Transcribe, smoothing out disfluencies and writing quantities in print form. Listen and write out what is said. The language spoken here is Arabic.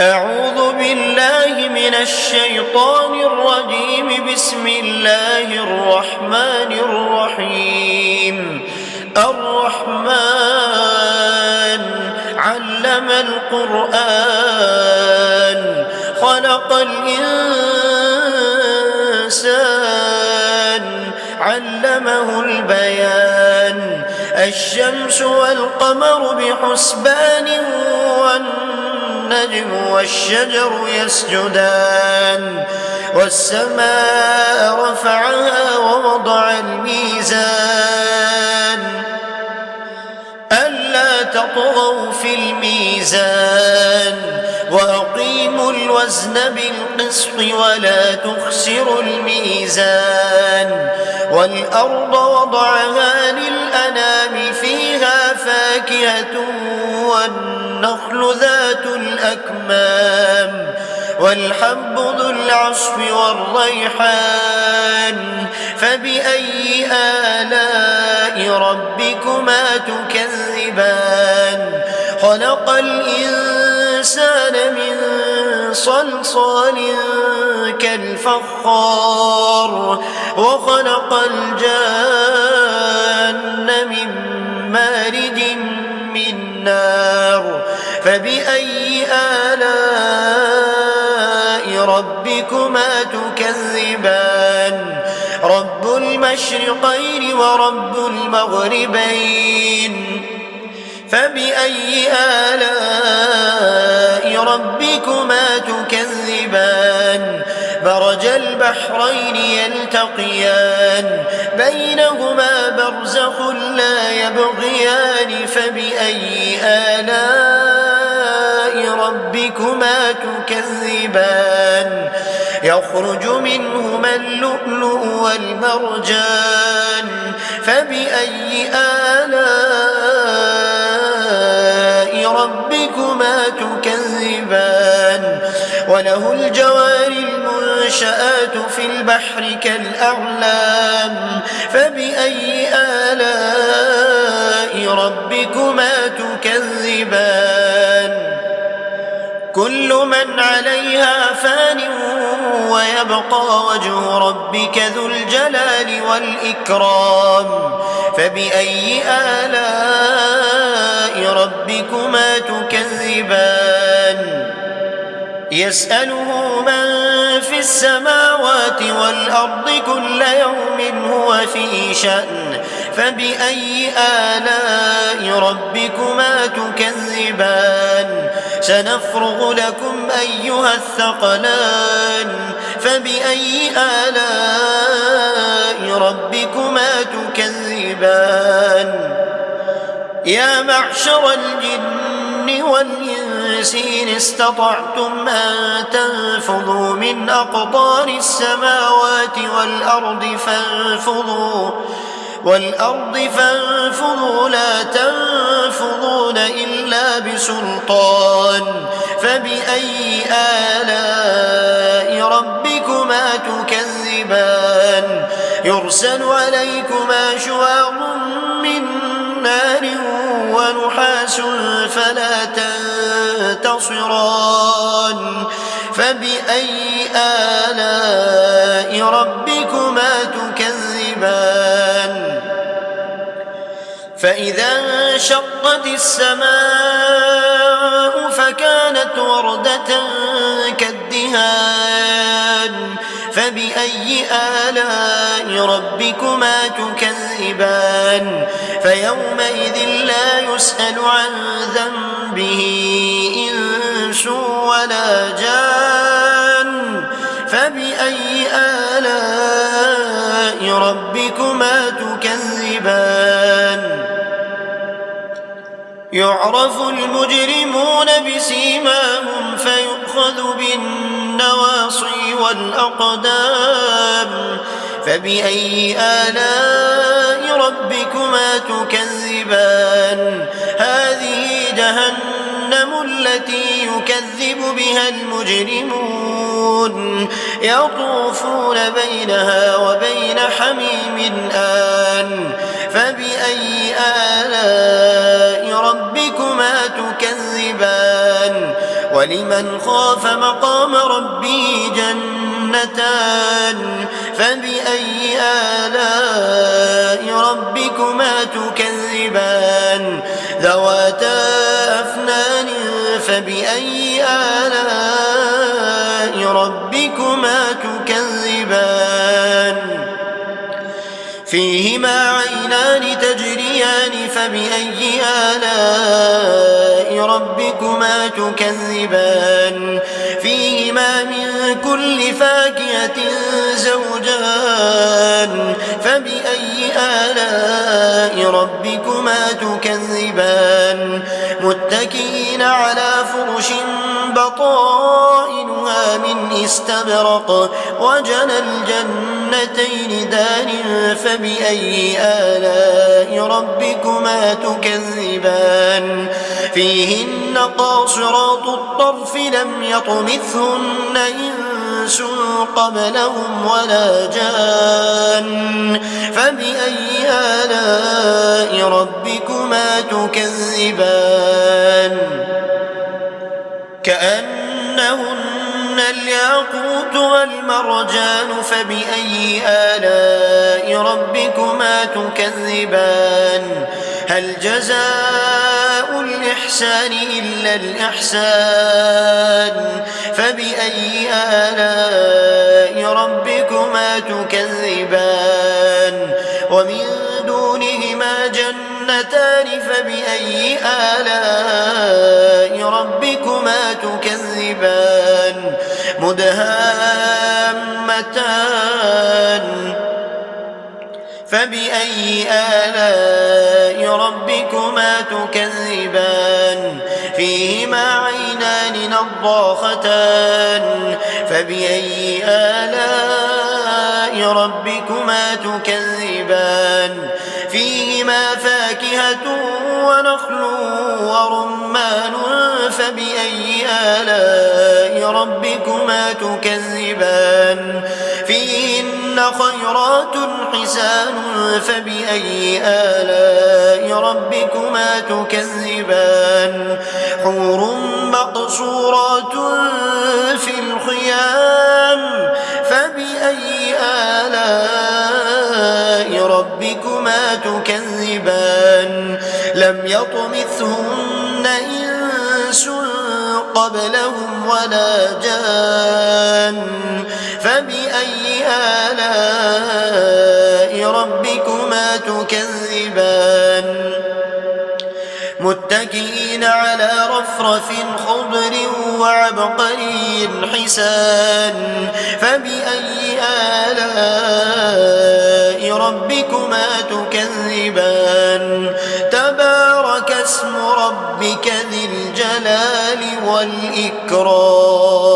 أعوذ بالله من الشيطان الرجيم. بسم الله الرحمن الرحيم. الرحمن علم القرآن خلق الإنسان علمه البيان. الشمس والقمر بحسبان والنجم والشجر يسجدان. والسماء رفعها ووضع الميزان ألا تطغوا في الميزان وأقيموا الوزن بالقسط ولا تخسروا الميزان. والأرض وضعها للأنام فيها فاكهة والنخل ذات الأكمام والحب ذو العصف والريحان. فبأي آلاء ربكما تكذبان؟ خلق الإنسان من صلصال كالفخار وخلق الجان من مارج من نار. فبأي آلاء ربكما تكذبان؟ رب المشرقين ورب المغربين. فبأي آلاء ربكما تكذبان؟ مرج البحرين يلتقيان بينهما برزخ لا يبغيان. فبأي آلاء ربكما تكذبان؟ يخرج منهما اللؤلؤ والمرجان. فبأي آلاء ربكما تكذبان؟ وله الجوار المنشآت في البحر كالأعلام. فبأي آلاء ربكما تكذبان؟ كل من عليها فان ويبقى وجه ربك ذو الجلال والإكرام. فبأي آلاء ربكما تكذبان؟ يسأله من في السماوات والأرض كل يوم هو في شأن. فبأي آلاء ربكما تكذبان؟ سنفرغ لكم أيها الثقلان. فبأي آلاء ربكما تكذبان؟ يا معشر الجن والإنس إن استطعتم أن تنفذوا من أقطار السماوات والأرض فانفذوا لا تنفذون إلا بسلطان. فبأي آلاء ربكما تكذبان؟ يرسل عليكما شواظ من نار ونحاس فلا تنتصران. فبأي آلاء ربكما تكذبان؟ فإذا انشقت السماء فكانت وردة كالدهان. فبأي آلاء ربكما تكذبان؟ فيومئذ لا يسأل عن ذنبه إنس ولا جان. فبأي آلاء ربكما تكذبان؟ يعرف المجرمون بسيماهم فيؤخذ بالنواصي والأقدام. فبأي آلاء ربكما تكذبان؟ هذه جهنم التي يكذب بها المجرمون يطوفون بينها وبين حميم آن. فبأي آلاء ربكما تكذبان؟ ولمن خاف مقام ربه جنتان فبأي آلاء ربكما تكذبان ذواتا أفنان فبأي آلاء ربكما تكذبان فيهما عينان تجريان فبأي آلاء ربكما تكذبان فيهما من كل فاكهة زوجان فبأي آلاء ربكما تكذبان متكئين على فرش بطائنها من استبرق وجنى الجنتين دان فبأي آلاء ربكما تكذبان فيهن قاصرات الطرف لم يطمثهن إنس قبلهم ولا جان فبأي آلاء ربكما تكذبان كأنهن الياقوت والمرجان فبأي آلاء ربكما تكذبان هل جزاء الإحسان إلا الإحسان فبأي آلاء ربكما تكذبان ومن دونهما جنتان فبأي آلاء ربكما تكذبان مدهامتان فبأي آلاء ربكما تكذبان فيهما عينان نضاختان فبأي آلاء ربكما تكذبان فيهما فاكهة ونخل ورمان فبأي آلاء ربكما تكذبان فيهن خيرات حسان فبأي آلاء ربكما تكذبان حور مقصورات في الخيام فبأي آلاء ربكما تكذبان لم يطمثهن إنس قبلهم ولا جان فبأي آلاء ربكما تكذبان متكئين على رفرف خضر وعبقري حسان فبأي آلاء ربكما تكذبان تبارك اسم ربك ذي الجلال والإكرام